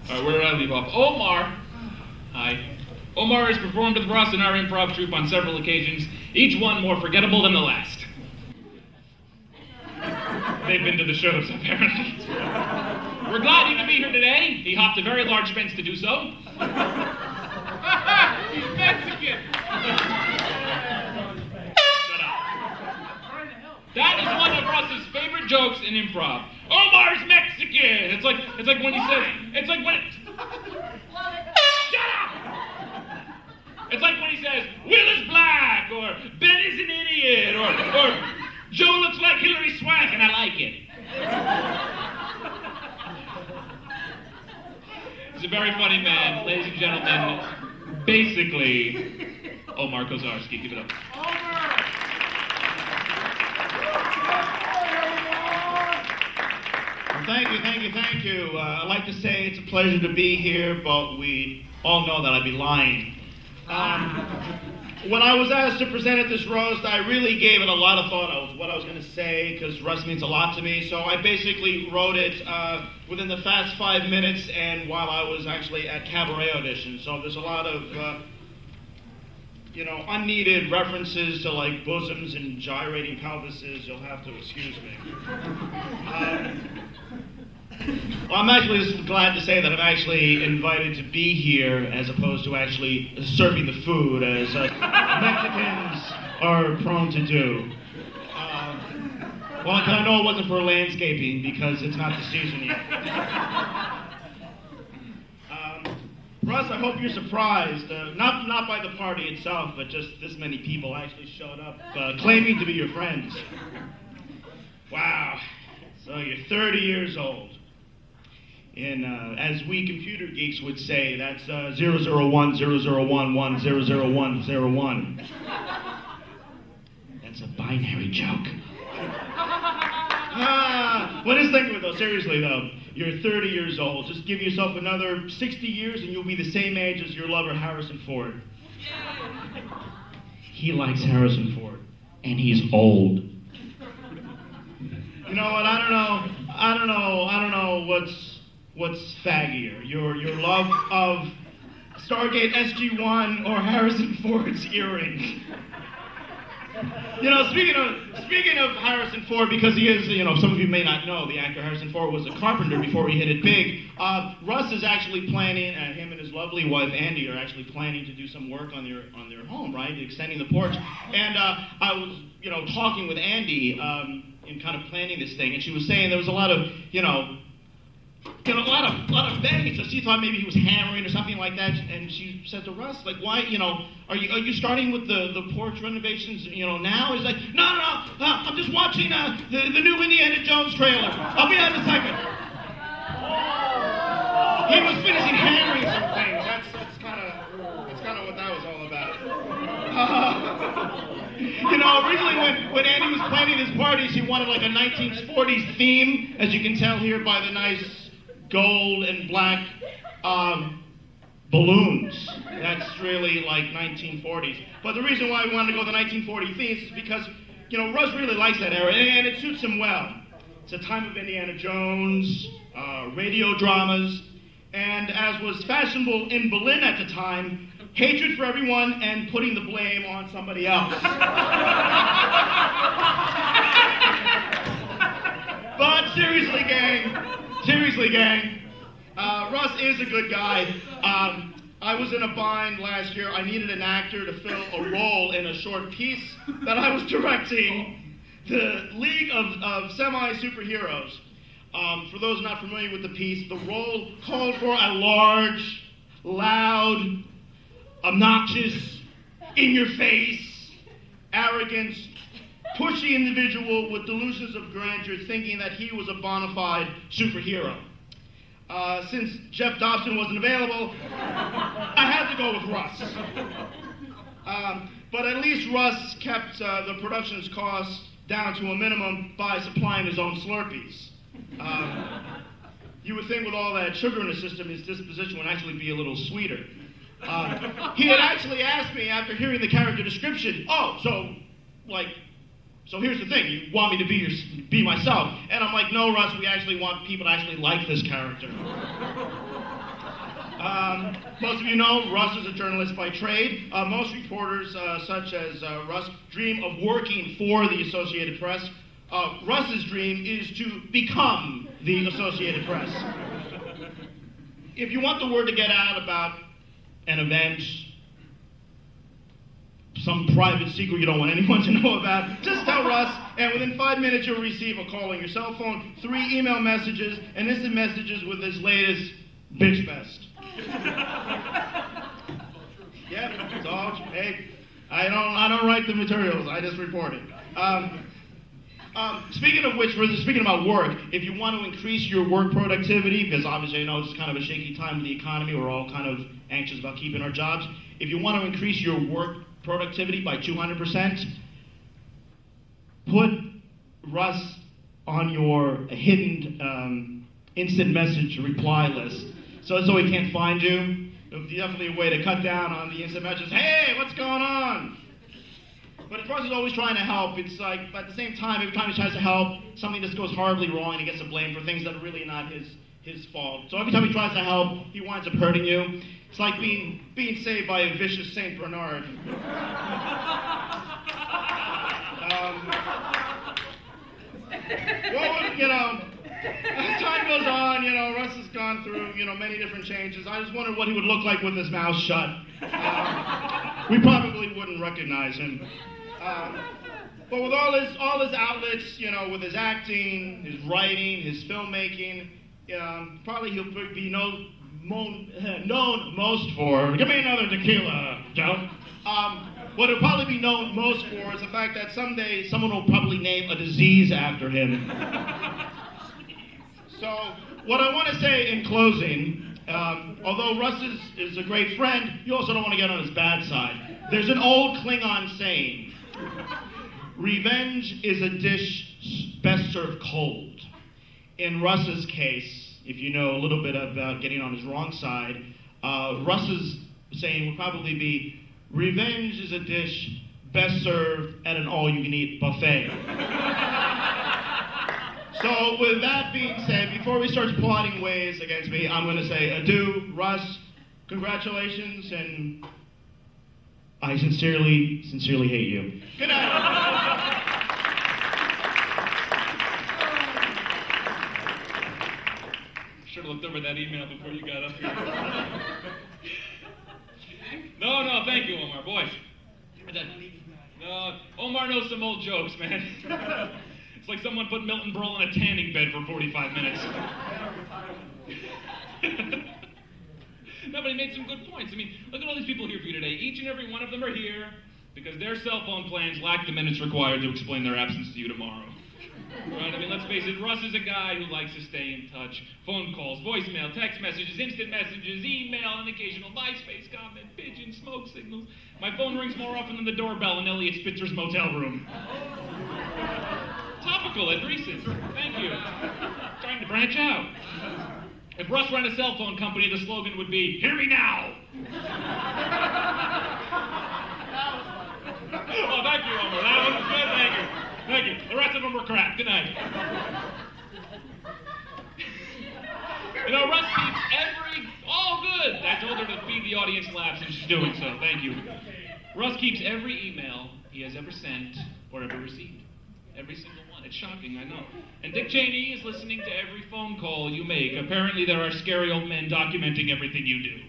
All right, where did I leave off? Omar. Hi. Omar has performed with Russ in our improv troupe on several occasions, each one more forgettable than the last. They've been to the shows, apparently. We're glad he could be here today. He hopped a very large fence to do so. He's Mexican! Shut up. That is one of Russ's favorite jokes in improv. Omar's Mexican! It's like when he says, shut up! It's like when he says, Will is black, or Ben is an idiot, or Joe looks like Hillary Swank, and I like it. He's a very funny man, ladies and gentlemen. Basically, Omar Kozarski. Give it up. Thank you. I'd like to say it's a pleasure to be here, but we all know that I'd be lying. When I was asked to present at this roast, I really gave it a lot of thought of what I was going to say, because Russ means a lot to me. So I basically wrote it within the fast 5 minutes and while I was actually at cabaret auditions. So there's a lot of, unneeded references to like bosoms and gyrating pelvises. You'll have to excuse me. Well, I'm actually just glad to say that I'm actually invited to be here as opposed to actually serving the food as Mexicans are prone to do. Well, I know it wasn't for landscaping because it's not the season yet. Russ, I hope you're surprised, not by the party itself, but just this many people actually showed up claiming to be your friends. Wow. So you're 30 years old. And as we computer geeks would say, that's 0010011000101. That's a binary joke. What is thinking though? Seriously though, you're 30 years old. Just give yourself another 60 years and you'll be the same age as your lover, Harrison Ford. He likes Harrison Ford, and he's old. You know what? I don't know what's faggier, your love of Stargate SG-1 or Harrison Ford's earrings. Speaking of Harrison Ford, because he is, some of you may not know, the actor Harrison Ford was a carpenter before he hit it big. Russ is actually planning, and him and his lovely wife Andy are actually planning to do some work on their home, right? Extending the porch. And I was, talking with Andy in kind of planning this thing, and she was saying there was a lot of, a lot of banging, so she thought maybe he was hammering or something like that, and she said to Russ, like, why, are you starting with the porch renovations, now? He's like, no, I'm just watching the new Indiana Jones trailer. I'll be out in a second. He was finishing hammering some things. That's kind of what that was all about. Originally when Andy was planning his parties, he wanted like a 1940s theme, as you can tell here by the nice gold and black balloons. That's really like 1940s. But the reason why we wanted to go with the 1940 themes is because, Russ really likes that era, and it suits him well. It's a time of Indiana Jones, radio dramas, and as was fashionable in Berlin at the time, hatred for everyone and putting the blame on somebody else. But seriously, gang, Russ is a good guy. I was in a bind last year. I needed an actor to fill a role in a short piece that I was directing, the League of Semi-Superheroes. For those not familiar with the piece, the role called for a large, loud, obnoxious, in-your-face, arrogant, pushy individual with delusions of grandeur thinking that he was a bona fide superhero. Since Jeff Dobson wasn't available, I had to go with Russ. But at least Russ kept the production's costs down to a minimum by supplying his own Slurpees. You would think with all that sugar in the system, his disposition would actually be a little sweeter. He had actually asked me after hearing the character description, so here's the thing, you want me to be myself? And I'm like, no, Russ, we actually want people to actually like this character. Most of you know Russ is a journalist by trade. Most reporters, such as Russ, dream of working for the Associated Press. Russ's dream is to become the Associated Press. If you want the word to get out about an event, some private secret you don't want anyone to know about, just tell Russ, and within 5 minutes you'll receive a call on your cell phone, 3 email messages, and instant messages with his latest bitch fest. Yeah, it's all, hey, I don't write the materials, I just report it. Speaking of which, speaking about work, if you want to increase your work productivity, because obviously I know it's kind of a shaky time with the economy, we're all kind of anxious about keeping our jobs. If you want to increase your work productivity by 200%, put Russ on your hidden instant message reply list, so he can't find you. It's definitely a way to cut down on the instant messages. Hey, what's going on? But Russ is always trying to help. It's like, but at the same time, every time he tries to help, something just goes horribly wrong and he gets the blame for things that are really not his fault. So every time he tries to help, he winds up hurting you. It's like being saved by a vicious Saint Bernard. As time goes on, Russ has gone through, many different changes. I just wondered what he would look like with his mouth shut. We probably wouldn't recognize him. But with all his outlets, with his acting, his writing, his filmmaking, probably he'll be known most for. Give me another tequila, Joe. What he'll probably be known most for is the fact that someday someone will probably name a disease after him. So, what I want to say in closing, although Russ is a great friend, you also don't want to get on his bad side. There's an old Klingon saying, revenge is a dish best served cold. In Russ's case, if you know a little bit about getting on his wrong side, Russ's saying would probably be, revenge is a dish best served at an all-you-can-eat buffet. So with that being said, before we start plotting ways against me, I'm going to say adieu, Russ, congratulations, and I sincerely hate you. Good night. Should have looked over that email before you got up here. No, thank you, Omar. Boy. Omar knows some old jokes, man. It's like someone put Milton Berle in a tanning bed for 45 minutes. No, but he made some good points. I mean, look at all these people here for you today. Each and every one of them are here because their cell phone plans lack the minutes required to explain their absence to you tomorrow. Right? I mean, let's face it, Russ is a guy who likes to stay in touch. Phone calls, voicemail, text messages, instant messages, email, an occasional MySpace comment, pigeon, smoke signals. My phone rings more often than the doorbell in Elliot Spitzer's motel room. Topical and recent. Thank you. Trying to branch out. If Russ ran a cell phone company, the slogan would be, "Hear me now!" Oh, thank you, Omar. That was good. Thank you. Thank you. The rest of them were crap. Good night. Russ keeps all good. I told her to feed the audience laughs, and she's doing so. Thank you. Russ keeps every email he has ever sent or ever received. Every single one. It's shocking, I know. And Dick Cheney is listening to every phone call you make. Apparently there are scary old men documenting everything you do.